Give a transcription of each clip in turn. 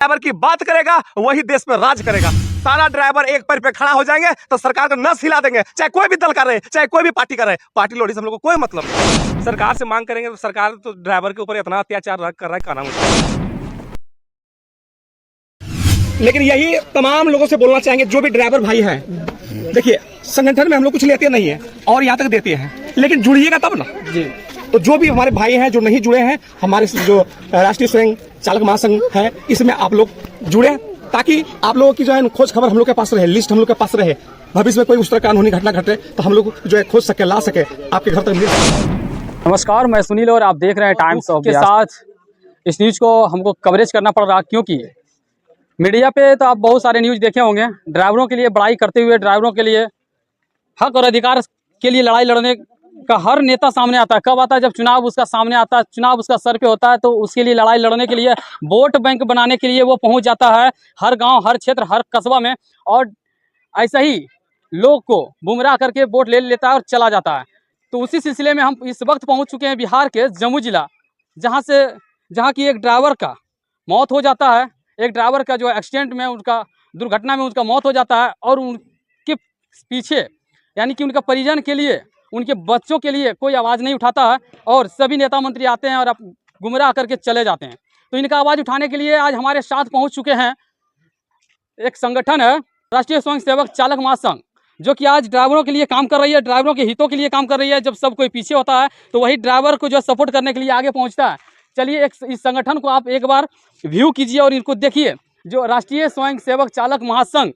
Driver की बात करेगा वही देश में राज करेगा। सारा ड्राइवर एक पैर पे खड़ा हो जाएंगे तो सरकार को नस हिला देंगे, चाहे कोई भी दल का रहे, चाहे कोई भी पार्टी का रहे। पार्टी लोड़ी से हम लोग को कोई मतलब नहीं। सरकार से मांग करेंगे तो सरकार तो ड्राइवर के ऊपर इतना अत्याचार कर रहा है, कहना मुश्किल। लेकिन यही तमाम लोगों से बोलना चाहेंगे जो भी ड्राइवर भाई हैं, देखिए संगठन में हम लोग कुछ लेते नहीं है और यहाँ तक देते हैं, लेकिन जुड़िएगा तब ना जी। तो जो भी हमारे भाई हैं जो नहीं जुड़े हैं, हमारे जो राष्ट्रीय स्वयं चालक महासंघ है, इसमें आप लोग जुड़े ताकि आप लोगों की जो है खोज खबर हम लोग के पास रहे, लिस्ट हम लोग के पास रहे। भविष्य में कोई उस तरह कानूनी घटना घटे तो हम लोग जो है खोज सके, ला सके, आपके घर तक मिल सके। नमस्कार, मैं सुनील और आप देख रहे हैं टाइम्स ऑफ के साथ। इस न्यूज़ को हमको कवरेज करना पड़ रहा क्योंकि मीडिया पे तो आप बहुत सारे न्यूज़ देखे होंगे। ड्राइवरों के लिए बड़ाई करते हुए, ड्राइवरों के लिए हक और अधिकार के लिए लड़ाई लड़ने का हर नेता सामने आता है। कब आता है? जब चुनाव उसका सामने आता है, चुनाव उसका सर पे होता है, तो उसके लिए लड़ाई लड़ने के लिए, वोट बैंक बनाने के लिए वो पहुंच जाता है हर गांव, हर क्षेत्र, हर कस्बा में, और ऐसा ही लोग को गुमराह करके वोट ले लेता है और चला जाता है। तो उसी सिलसिले में हम इस वक्त पहुँच चुके हैं बिहार के जमुई जिला, जहाँ की एक ड्राइवर का मौत हो जाता है। एक ड्राइवर का जो एक्सीडेंट में, उनका दुर्घटना में उनका मौत हो जाता है, और उनके पीछे यानी कि उनका परिजन के लिए, उनके बच्चों के लिए कोई आवाज़ नहीं उठाता है, और सभी नेता मंत्री आते हैं और गुमराह करके चले जाते हैं। तो इनका आवाज़ उठाने के लिए आज हमारे साथ पहुंच चुके हैं एक संगठन है, राष्ट्रीय स्वयं सेवक चालक महासंघ, जो कि आज ड्राइवरों के लिए काम कर रही है, ड्राइवरों के हितों के लिए काम कर रही है। जब सब कोई पीछे होता है तो वही ड्राइवर को जो सपोर्ट करने के लिए आगे पहुँचता है। चलिए इस संगठन को आप एक बार व्यू कीजिए और इनको देखिए, जो राष्ट्रीय स्वयं सेवक चालक महासंघ।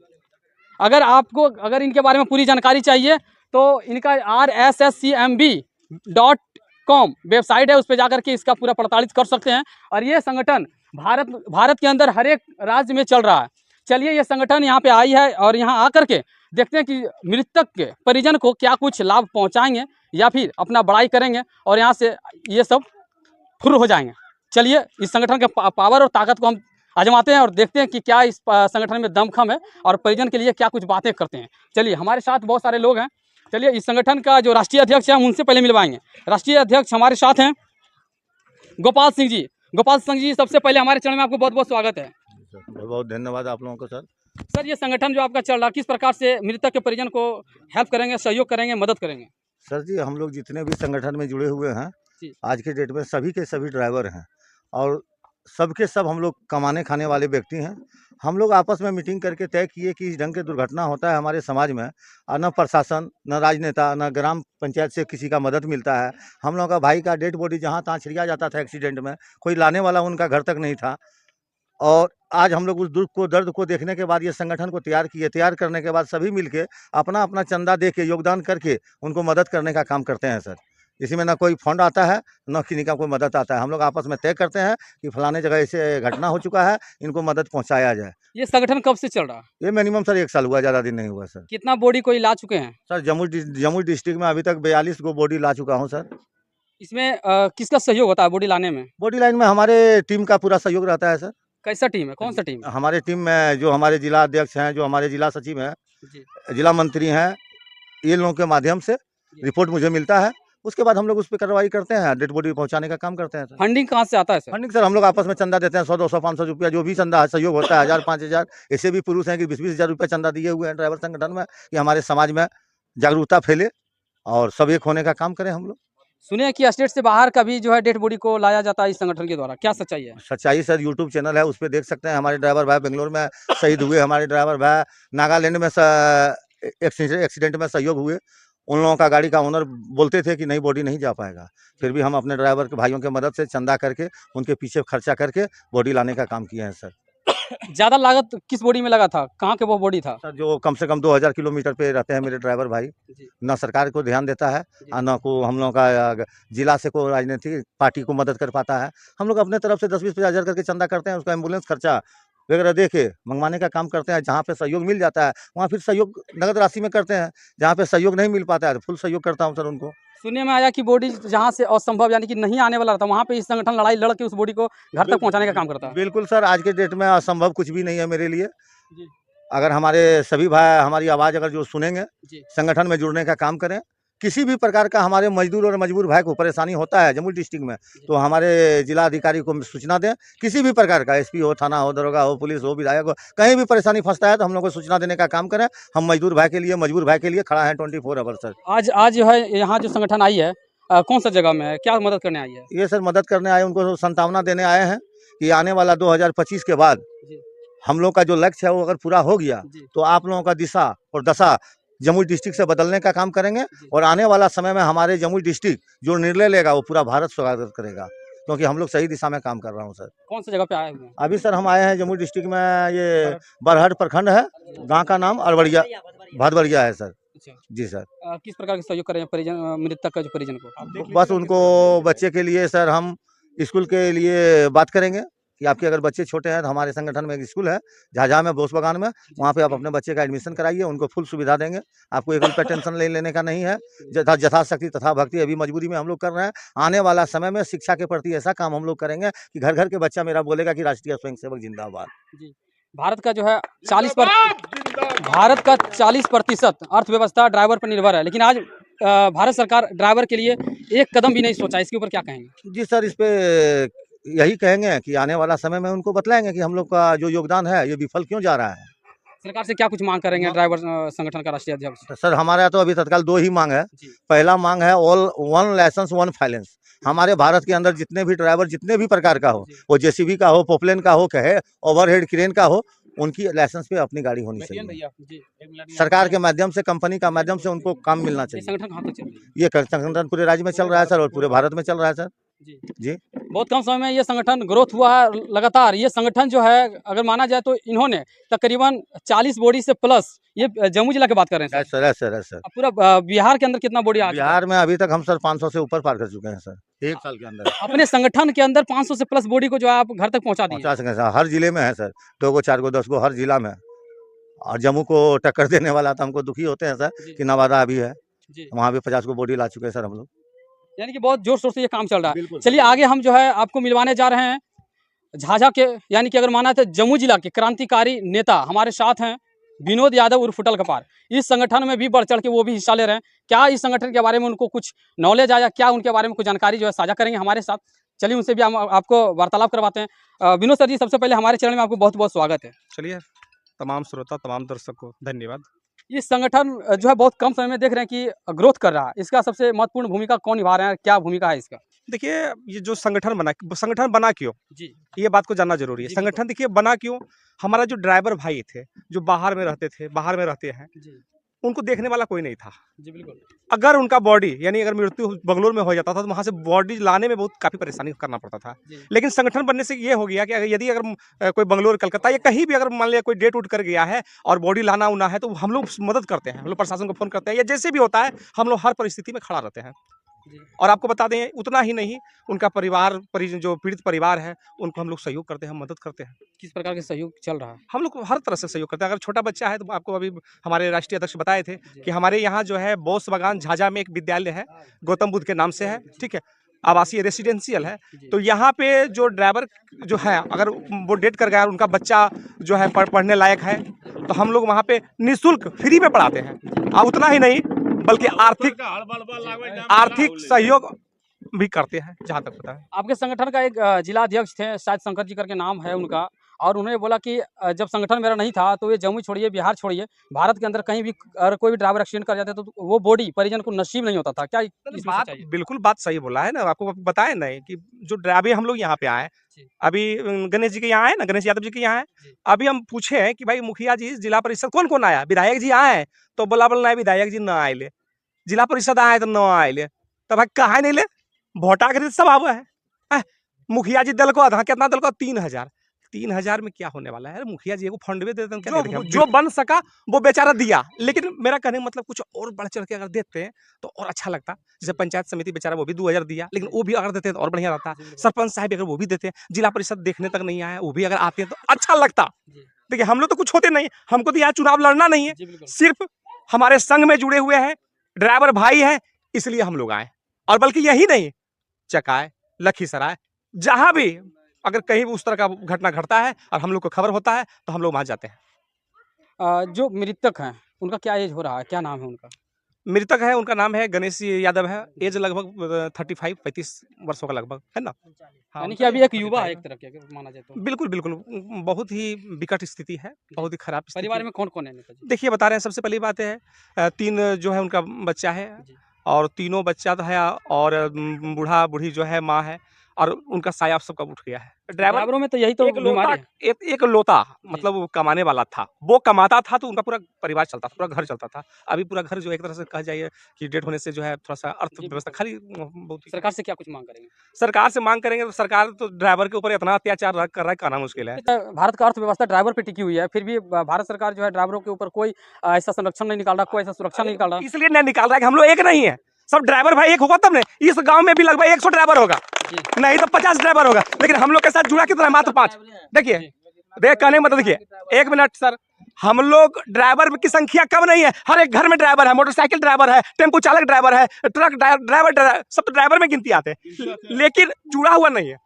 अगर इनके बारे में पूरी जानकारी चाहिए तो इनका rsscmb.com वेबसाइट है, उस पर जाकर के इसका पूरा प्रताड़ित कर सकते हैं। और ये संगठन भारत के अंदर हर एक राज्य में चल रहा है। चलिए ये संगठन यहाँ पे आई है और यहाँ आकर के देखते हैं कि मृतक के परिजन को क्या कुछ लाभ पहुँचाएंगे या फिर अपना बड़ाई करेंगे और यहाँ से ये सब फुर हो जाएंगे। चलिए इस संगठन के पावर और ताकत को हम आजमाते हैं और देखते हैं कि क्या इस संगठन में दमखम है और परिजन के लिए क्या कुछ बातें करते हैं। चलिए हमारे साथ बहुत सारे लोग हैं। चलिए इस संगठन का जो राष्ट्रीय अध्यक्ष है उनसे पहले मिलवाएंगे। राष्ट्रीय अध्यक्ष हमारे साथ हैं गोपाल सिंह जी। गोपाल सिंह जी, सबसे पहले हमारे चैनल में आपको बहुत बहुत स्वागत है। बहुत बहुत धन्यवाद आप लोगों को सर। सर, ये संगठन जो आपका चल रहा है, किस प्रकार से मृतक के परिजन को हेल्प करेंगे, सहयोग करेंगे, मदद करेंगे? सर जी, हम लोग जितने भी संगठन में जुड़े हुए हैं आज के डेट में सभी के सभी ड्राइवर हैं और सबके सब हम लोग कमाने खाने वाले व्यक्ति हैं। हम लोग आपस में मीटिंग करके तय किए कि इस ढंग के दुर्घटना होता है हमारे समाज में और न प्रशासन, न राजनेता, न ग्राम पंचायत से किसी का मदद मिलता है। हम लोग का भाई का डेड बॉडी जहाँ तहाँ छिड़िया जाता था एक्सीडेंट में, कोई लाने वाला उनका घर तक नहीं था। और आज हम लोग उस दुख को, दर्द को देखने के बाद ये संगठन को तैयार किए। तैयार करने के बाद सभी मिलके अपना अपना चंदा दे के, योगदान करके उनको मदद करने का काम करते हैं सर। इसी में ना कोई फंड आता है, न किसी का कोई मदद आता है। हम लोग आपस में तय करते हैं कि फलाने जगह ऐसे घटना हो चुका है, इनको मदद पहुंचाया जाए। ये संगठन कब से चल रहा है? ये मिनिमम सर 1 साल हुआ, ज़्यादा दिन नहीं हुआ सर। कितना बॉडी को ला चुके हैं? सर जमुई डिस्ट्रिक्ट में अभी तक 42 को बॉडी ला चुका हूँ सर। इसमें किसका सहयोग होता है बॉडी लाने में? बॉडी लाइन में हमारे टीम का पूरा सहयोग रहता है सर। कैसा टीम है, कौन सा टीम है? हमारे टीम में जो हमारे जिला अध्यक्ष हैं, जो हमारे जिला सचिव हैं, जिला मंत्री हैं, ये लोगों के माध्यम से रिपोर्ट मुझे मिलता है। उसके बाद हम लोग उस पर कार्रवाई करते हैं, डेड बॉडी पहुंचाने का काम करते हैं सर। फंडिंग कहाँ से आता है सर? फंडिंग सर हम लोग आपस में चंदा देते हैं, 100, 200, 500 रुपया जो भी चंदा है, सहयोग होता है, 1000, 5000। ऐसे भी पुरुष हैं कि 20-20 हज़ार रुपया चंदा दिए हुए हैं ड्राइवर संगठन में कि हमारे समाज में जागरूकता फैले और सब एक होने का काम करें हम लोग। सुने कि स्टेट से बाहर का भी जो है डेड बॉडी को लाया जाता है इस संगठन के द्वारा, क्या सच्चाई है? सच्चाई सर, यूट्यूब चैनल है, उस पर देख सकते हैं। हमारे ड्राइवर भाई बेंगलोर में शहीद हुए, हमारे ड्राइवर भाई नागालैंड में एक्सीडेंट में सहयोग हुए। उन लोगों का गाड़ी का ओनर बोलते थे कि नहीं, बॉडी नहीं जा पाएगा, फिर भी हम अपने ड्राइवर के भाइयों की मदद से चंदा करके उनके पीछे खर्चा करके बॉडी लाने का काम किए हैं सर। ज़्यादा लागत किस बॉडी में लगा था? कहाँ के वो बॉडी था सर? जो कम से कम 2000 किलोमीटर पे रहते हैं मेरे ड्राइवर भाई। ना सरकार को ध्यान देता है और ना को हम लोग का जिला से कोई राजनीतिक पार्टी को मदद कर पाता है। हम लोग अपने तरफ से 10-20 हज़ार करके चंदा करते हैं, उसका एम्बुलेंस खर्चा वगैरह दे के मंगवाने का काम करते हैं। जहाँ पे सहयोग मिल जाता है वहाँ फिर सहयोग नगद राशि में करते हैं, जहाँ पे सहयोग नहीं मिल पाता है फुल सहयोग करता हूँ सर उनको। सुनने में आया कि बॉडी जहाँ से असंभव यानी कि नहीं आने वाला था, वहाँ पे इस संगठन लड़ाई लड़ के उस बॉडी को घर तक पहुँचाने का काम करता है। बिल्कुल सर, आज के डेट में असंभव कुछ भी नहीं है मेरे लिए। अगर हमारे सभी भाई हमारी आवाज़ अगर जो सुनेंगे, संगठन में जुड़ने का काम करें, किसी भी प्रकार का हमारे मजदूर और मजबूर भाई को परेशानी होता है जमुई डिस्ट्रिक्ट में, तो हमारे जिला अधिकारी को सूचना दें। किसी भी प्रकार का एसपी हो, थाना हो, दरोगा हो, पुलिस हो, विधायक हो, कहीं भी परेशानी फंसता है तो हम लोग को सूचना देने का काम करें। हम मजदूर भाई के लिए, मजबूर भाई के लिए खड़ा है 24 आवर सर। आज जो है यहाँ जो संगठन आई है कौन सा जगह में है, क्या मदद करने आई है? ये सर मदद करने आए, उनको सांत्वना देने आए हैं कि आने वाला 2025 के बाद हम लोग का जो लक्ष्य है वो अगर पूरा हो गया तो आप लोगों का दिशा और दशा जमुई डिस्ट्रिक्ट से बदलने का काम करेंगे। और आने वाला समय में हमारे जमुई डिस्ट्रिक्ट जो निर्णय लेगा वो पूरा भारत स्वागत करेगा, क्योंकि हम लोग सही दिशा में काम कर रहा हूँ सर। कौन सी जगह पे आए हुए हैं? अभी सर हम आए हैं जमुई डिस्ट्रिक्ट में, ये बरहट प्रखंड है, गांव का नाम अरवड़िया भदवरिया है सर। जी सर। किस प्रकार के सहयोग करें परिजन, मृतक का जो परिजन को? बस उनको बच्चे के लिए सर हम स्कूल के लिए बात करेंगे कि आपके अगर बच्चे छोटे हैं तो हमारे संगठन में एक स्कूल है झाझा में, बोस बागान में, वहाँ पे आप अपने बच्चे का एडमिशन कराइए, उनको फुल सुविधा देंगे। आपको 1 रुपया टेंशन लेने का नहीं है। यथाशक्ति तथा भक्ति अभी मजबूरी में हम लोग कर रहे हैं। आने वाला समय में शिक्षा के प्रति ऐसा काम हम लोग करेंगे कि घर घर के बच्चा मेरा बोलेगा कि राष्ट्रीय स्वयंसेवक जिंदाबाद। भारत का जो है 40% अर्थव्यवस्था ड्राइवर पर निर्भर है, लेकिन आज भारत सरकार ड्राइवर के लिए एक कदम भी नहीं सोचा, इसके ऊपर क्या कहेंगे? जी सर, इस पे यही कहेंगे कि आने वाला समय में उनको बतलाएंगे कि हम लोग का जो योगदान है ये विफल क्यों जा रहा है। सरकार से क्या कुछ मांग करेंगे ड्राइवर संगठन का राष्ट्रीय अध्यक्ष? सर हमारा तो अभी तत्काल 2 ही मांग है। पहला मांग है ऑल 1 लाइसेंस 1 फाइनेंस। हमारे भारत के अंदर जितने भी ड्राइवर जितने भी प्रकार का हो, वो जेसीबी का हो, पोपलेन का हो, कहे ओवरहेड क्रेन का हो, उनकी लाइसेंस पे अपनी गाड़ी होनी चाहिए। सरकार के माध्यम से, कंपनी का माध्यम से उनको काम मिलना चाहिए। संगठन कहाँ तक चल रही है? ये संगठन पूरे राज्य में चल रहा है सर, और पूरे भारत में चल रहा है सर। जी बहुत कम समय में ये संगठन ग्रोथ हुआ है लगातार। ये संगठन जो है अगर माना जाए तो इन्होंने तकरीबन 40 बॉडी से प्लस, ये जमुई जिला की बात कर रहे हैं सर। सर पूरा बिहार के अंदर कितना बॉडी आ? बिहार में अभी तक हम सर 500 से ऊपर पार कर चुके हैं सर 1 साल के अंदर। अपने संगठन के अंदर 500 से प्लस बॉडी को जो आप घर तक पहुंचा दिए? पहुंचा सकें सर, हर जिले में है सर, 2 गो 4 गो 10 गो हर जिला में। और जम्मू को टक्कर देने वाला तो हमको दुखी होते हैं सर कि नवादा अभी है, वहाँ भी 50 को बॉडी ला चुके हैं सर हम लोग। यानी कि बहुत जोर शोर से ये काम चल रहा है। चलिए आगे हम जो है आपको मिलवाने जा रहे हैं झाझा के, यानी कि अगर माना तो जम्मू जिला के क्रांतिकारी नेता हमारे साथ हैं, विनोद यादव उर्फ फुटल कपार। इस संगठन में भी बढ़ चढ़ के वो भी हिस्सा ले रहे हैं। क्या इस संगठन के बारे में उनको कुछ नॉलेज आया, क्या उनके बारे में कुछ जानकारी जो है साझा करेंगे हमारे साथ। चलिए उनसे भी हम आपको वार्तालाप करवाते हैं। विनोद सर जी, सबसे पहले हमारे चैनल में आपको बहुत बहुत स्वागत है। चलिए, तमाम श्रोता, तमाम दर्शक को धन्यवाद। इस संगठन जो है बहुत कम समय में देख रहे हैं कि ग्रोथ कर रहा है, इसका सबसे महत्वपूर्ण भूमिका कौन निभा रहे हैं, क्या भूमिका है इसका? देखिए, ये जो संगठन बना क्यों, ये बात को जानना जरूरी है। संगठन देखिए बना क्यों, हमारा जो ड्राइवर भाई थे जो बाहर में रहते हैं, उनको देखने वाला कोई नहीं था। जी बिल्कुल। अगर उनका बॉडी, यानी अगर मृत्यु बंगलोर में हो जाता था तो वहाँ से बॉडी लाने में बहुत काफ़ी परेशानी करना पड़ता था। लेकिन संगठन बनने से ये हो गया कि यदि अगर कोई बंगलोर, कलकत्ता या कहीं भी अगर मान लिया कोई डेट उठ कर गया है और बॉडी लाना उना है, तो हम लोग मदद करते हैं, हम लोग प्रशासन को फ़ोन करते हैं या जैसे भी होता है, हम लोग हर परिस्थिति में खड़ा रहते हैं। और आपको बता दें, उतना ही नहीं, उनका परिजन जो पीड़ित परिवार है उनको हम लोग सहयोग करते हैं, मदद करते हैं। किस प्रकार के सहयोग चल रहा है? हम लोग हर तरह से सहयोग करते हैं। अगर छोटा बच्चा है तो आपको अभी हमारे राष्ट्रीय अध्यक्ष बताए थे कि हमारे यहाँ जो है बोस बागान झाझा में एक विद्यालय है, गौतम बुद्ध के नाम से है, ठीक है, आवासीय रेसिडेंशियल है। तो यहाँ पे जो ड्राइवर जो है, अगर वो डेट कर गया, उनका बच्चा जो है पढ़ने लायक है, तो हम लोग वहाँ पे निःशुल्क फ्री में पढ़ाते हैं। और उतना ही नहीं, बल्कि आर्थिक सहयोग भी करते हैं, जहाँ तक पता है। आपके संगठन का एक जिला अध्यक्ष थे, शायद शंकर जी करके नाम है उनका, और उन्होंने बोला कि जब संगठन मेरा नहीं था तो ये जम्मू छोड़िए, बिहार छोड़िए, भारत के अंदर कहीं भी अगर कोई भी ड्राइवर एक्सीडेंट कर जाता है तो वो बॉडी परिजन को नसीब नहीं होता था। क्या बात बिल्कुल बात सही बोला है ना, आपको बताया नहीं कि जो ड्राइवर हम लोग यहाँ पे आए, अभी गणेश जी के यहाँ आए ना, गणेश यादव जी के यहाँ है, अभी हम पूछे हैं कि भाई मुखिया जी, जिला परिषद कौन कौन आया, विधायक जी आए, तो बोला नहीं विधायक जी ना आए, जिला परिषद आए तो न आए, तब भाई कहा नहीं ले, भोटा के सब आवा है। मुखिया जी दल को आधा कितना दल को 3,000 में क्या होने वाला है? मुखिया जी को फंड भी देते हैं, जो बन सका वो बेचारा दिया। लेकिन मेरा कहने का मतलब कुछ और बढ़ चढ़ के अगर देते हैं तो और अच्छा लगता। जैसे पंचायत समिति बेचारा वो भी 2,000 दिया, लेकिन वो भी अगर देते हैं तो और बढ़िया रहता। सरपंच साहब अगर वो भी देते हैं, जिला परिषद देखने तक नहीं आया, वो भी अगर आते हैं तो अच्छा लगता। देखिए, हम लोग तो कुछ होते नहीं, हमको तो यहाँ चुनाव लड़ना नहीं है, सिर्फ हमारे संघ में जुड़े हुए हैं ड्राइवर भाई हैं, इसलिए हम लोग आए। और बल्कि यही नहीं, चकाय, लखीसराय, जहां भी अगर कहीं भी उस तरह का घटना घटता है और हम लोग को खबर होता है तो हम लोग वहां जाते हैं। जो मृतक हैं उनका क्या एज हो रहा है, क्या नाम है उनका? मृतक है, उनका नाम है गणेश यादव है। एज लगभग 35-35 वर्षों का लगभग है ना। हाँ, यानी कि अभी एक युवा है एक तरह के अगर माना जाए तो। बिल्कुल बिल्कुल, बहुत ही विकट स्थिति है, बहुत ही खराब स्थिति परिवार है। में कौन कौन है नेताजी? देखिए बता रहे हैं, सबसे पहली बात है 3 जो है उनका बच्चा है, और तीनों बच्चा तो है, और बूढ़ा बूढ़ी जो है माँ है, और उनका साया सबका उठ गया है। ड्राइवरों में तो यही तो बीमारी है। एक लोता मतलब वो कमाने वाला था, वो कमाता था तो उनका पूरा परिवार चलता था, पूरा घर चलता था। अभी पूरा घर जो एक तरह से कहा जाए कि डेड होने से जो है थोड़ा सा अर्थव्यवस्था खाली बहुत। सरकार से क्या कुछ मांग करेंगे? सरकार से मांग करेंगे तो सरकार तो ड्राइवर के ऊपर इतना अत्याचार कर रहा है, कहना मुश्किल है। भारत का अर्थव्यवस्था ड्राइवर पे टिकी हुई है, फिर भी भारत सरकार जो है ड्राइवरों के ऊपर कोई ऐसा संरक्षण नहीं निकाल रहा, कोई ऐसा सुरक्षा नहीं निकाल रहा। इसलिए नहीं निकाल रहा है कि हम लोग एक नहीं है, सब ड्राइवर भाई एक होगा तब नहीं। इस गांव में भी लगभग 100 ड्राइवर होगा, नहीं तो 50 ड्राइवर होगा, लेकिन हम लोग के साथ जुड़ा कितना है? मात्र 5। देखिए देख कहने मतलब देखिए 1 मिनट सर, हम लोग ड्राइवर की संख्या कम नहीं है, हर एक घर में ड्राइवर है, मोटरसाइकिल ड्राइवर है, टेम्पो चालक ड्राइवर है, ट्रक ड्राइवर, सब तो ड्राइवर में गिनती आते हैं, लेकिन जुड़ा हुआ नहीं है।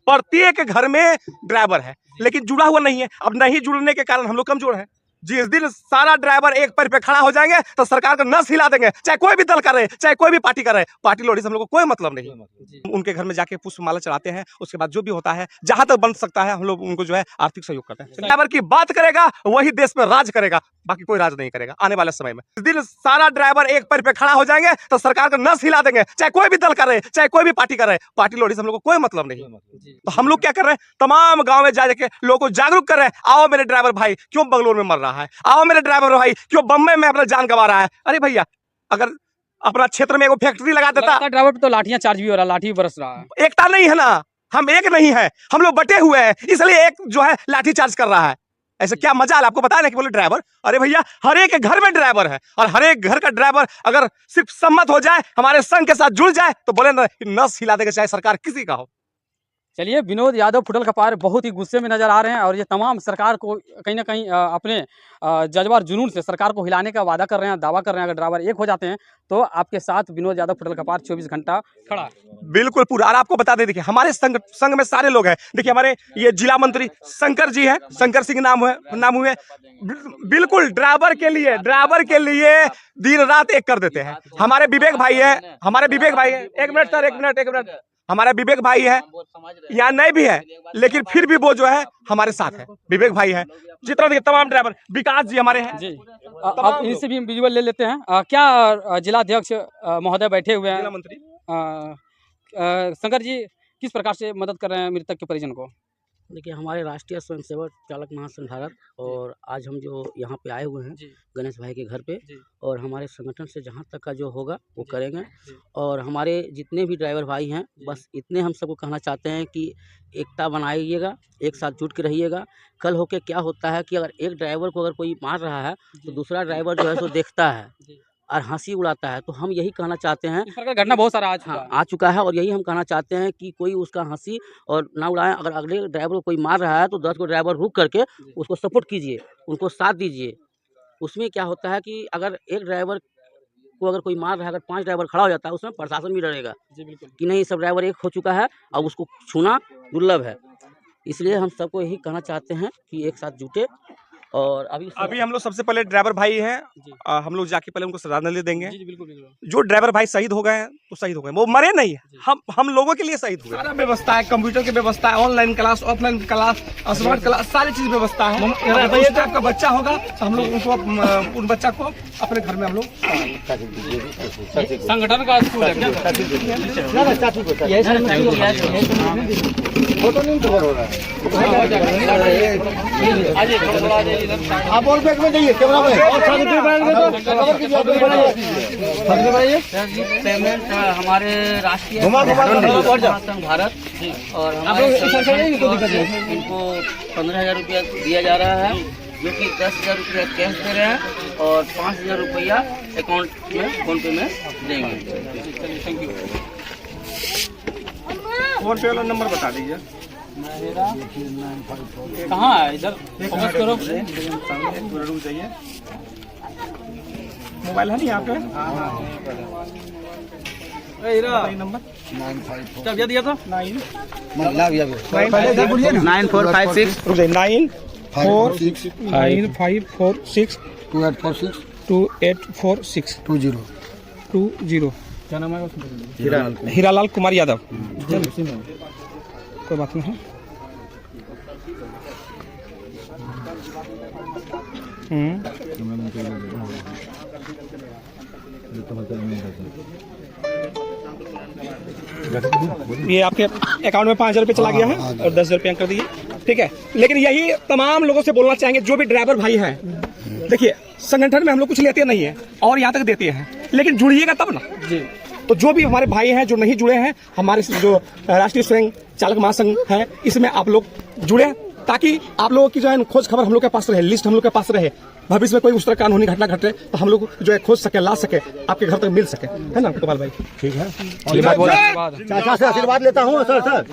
प्रत्येक घर में ड्राइवर है लेकिन जुड़ा हुआ नहीं है। अब नहीं जुड़ने के कारण हम लोग कमजोर हैं। जिस दिन सारा ड्राइवर एक पैर पे खड़ा हो जाएंगे तो सरकार का नस हिला देंगे, चाहे कोई भी दल करे, चाहे कोई भी पार्टी करे। पार्टी लोड़ी से हम लोग को कोई मतलब नहीं। उनके घर में जाके पुष्पमाला चढ़ाते हैं, उसके बाद जो भी होता है जहां तक बन सकता है हम लोग उनको जो है आर्थिक सहयोग करते हैं। ड्राइवर की बात करेगा वही देश में राज करेगा, बाकी कोई राज नहीं करेगा आने वाले समय में। जिस दिन सारा ड्राइवर एक पैर पे खड़ा हो जाएंगे तो सरकार का नस हिला देंगे, चाहे कोई भी दल करे, चाहे कोई भी पार्टी करे। पार्टी लोड़ी से हम लोग को कोई मतलब नहीं। तो हम लोग क्या कर रहे हैं? तमाम गाँव में जाके लोगों को जागरूक कर रहे हैं, आओ मेरे ड्राइवर भाई क्यों बंगलोर में मर रहा है, आओ मेरे ड्राइवर भाई क्यों बम्बई में अपना जान गंवा रहा है। अरे भैया अगर अपना क्षेत्र में एगो फैक्ट्री लगा देता। ड्राइवर पे तो लाठियां चार्ज भी हो रहा है, लाठी बरस रहा है। एकता नहीं है ना, हम एक नहीं है, हम लोग बटे हुए हैं, इसलिए एक जो है लाठी चार्ज कर रहा है। ऐसे क्या मजाल आपको बताया ना कि बोले ड्राइवर। अरे भैया हर एक घर में ड्राइवर है, और हर एक घर का ड्राइवर अगर सिर्फ सम्मत हो जाए, हमारे संघ के साथ जुड़ जाए तो बोले ना नस हिला देगा, चाहे सरकार किसी का हो। चलिए, विनोद यादव फुटल कपार बहुत ही गुस्से में नजर आ रहे हैं, और ये तमाम सरकार को कहीं ना कहीं अपने जज्बा और जुनून से सरकार को हिलाने का वादा कर रहे हैं, दावा कर रहे हैं। अगर ड्राइवर एक हो जाते हैं तो आपके साथ विनोद यादव फुटल कपार 24 घंटा खड़ा है। बिल्कुल पूरा। और आपको बता दें, देखिए हमारे संघ में सारे लोग हैं। देखिए हमारे ये जिला मंत्री शंकर जी हैं, शंकर सिंह नाम हुए। बिल्कुल ड्राइवर के लिए दिन रात एक कर देते हैं। हमारे विवेक भाई है, एक मिनट सर, एक मिनट। हमारा विवेक भाई है, यहाँ नहीं भी है लेकिन फिर भी वो जो है हमारे साथ है। विवेक भाई है, जितना देखिए तमाम ड्राइवर, विकास जी हमारे हैं जी। अब इनसे भी विजुअल ले लेते हैं। क्या जिलाध्यक्ष महोदय बैठे हुए हैं, जिला मंत्री शंकर जी किस प्रकार से मदद कर रहे हैं मृतक के परिजन को? देखिए, हमारे राष्ट्रीय स्वयंसेवक चालक महासंघ भारत और आज हम जो यहाँ पे आए हुए हैं गणेश भाई के घर पे, और हमारे संगठन से जहाँ तक का जो होगा वो करेंगे। और हमारे जितने भी ड्राइवर भाई हैं, बस इतने हम सबको कहना चाहते हैं कि एकता बनाइएगा, एक साथ जुट के रहिएगा। कल होके क्या होता है कि अगर एक ड्राइवर को अगर कोई मार रहा है तो दूसरा ड्राइवर जो है सो देखता है और हंसी उड़ाता है। तो हम यही कहना चाहते हैं, घटना बहुत सारा आ चुका है, और यही हम कहना चाहते हैं कि कोई उसका हंसी और ना उड़ाएं। अगर अगले ड्राइवर को कोई मार रहा है तो 10 को ड्राइवर रुक करके उसको सपोर्ट कीजिए, उनको साथ दीजिए। उसमें क्या होता है कि अगर एक ड्राइवर को अगर कोई मार रहा है, अगर 5 ड्राइवर खड़ा हो जाता है, उसमें प्रशासन भी डरेगा कि नहीं सब ड्राइवर एक हो चुका है, अब उसको छूना दुर्लभ है। इसलिए हम सबको यही कहना चाहते हैं कि एक साथ जुटे। और अभी हम लोग सबसे पहले ड्राइवर भाई हैं, हम लोग जाके पहले उनको श्रद्धांजलि देंगे। बिल्कुल। जो ड्राइवर भाई शहीद हो गए हैं तो शहीद हो गए, वो मरे नहीं है, हम लोगों के लिए शहीद हुए। सारा व्यवस्था है, कंप्यूटर की व्यवस्था है, online class, offline class, smart class, सारी चीज व्यवस्था है। अगर आपका बच्चा होगा तो हम लोग उनको उन बच्चा को अपने घर में हम लोग संगठन का स्कूल है आप और बैग में जाइए, कैमरा में पेमेंट हमारे राष्ट्रीय महासंघ भारत और हमारे इनको 15,000 रुपया दिया जा रहा है, जो कि 10,000 रुपया कैश दे रहे हैं और 5,000 रुपया अकाउंट में फोन पे में देंगे। Thank you. फोन पे वाला नंबर बता दीजिए। कहाँ है? इधर फोकस करो, रुक जाइए। मोबाइल है नहीं यहाँ पे? नंबर 95 क्या दिया था? 9456 946 2846 2846 2846 20। 20। क्या नाम है? हीरालाल कुमार यादव। कोई बात नहीं है। ये आपके अकाउंट में 5,000 रुपये चला गया है और 10,000 रुपये कर दिए, ठीक है। लेकिन यही तमाम लोगों से बोलना चाहेंगे, जो भी ड्राइवर भाई है, देखिए संगठन में हम लोग कुछ लेते नहीं है और यहाँ तक देते हैं, लेकिन जुड़िएगा तब ना जी। तो जो भी हमारे भाई हैं जो नहीं जुड़े हैं, हमारे जो राष्ट्रीय स्वयं चालक महासंघ है, इसमें आप लोग जुड़े, ताकि आप लोगों की जो है खोज खबर हम लोग के पास रहे, लिस्ट हम लोग के पास रहे। भविष्य में कोई उस तरह कानूनी घटना घटे तो हम लोग जो है खोज सके, ला सके, आपके घर तक मिल सके, है ना गोपाल भाई? ठीक है। बहुत बहुत धन्यवाद। चाचा से आशीर्वाद लेता हूँ सर।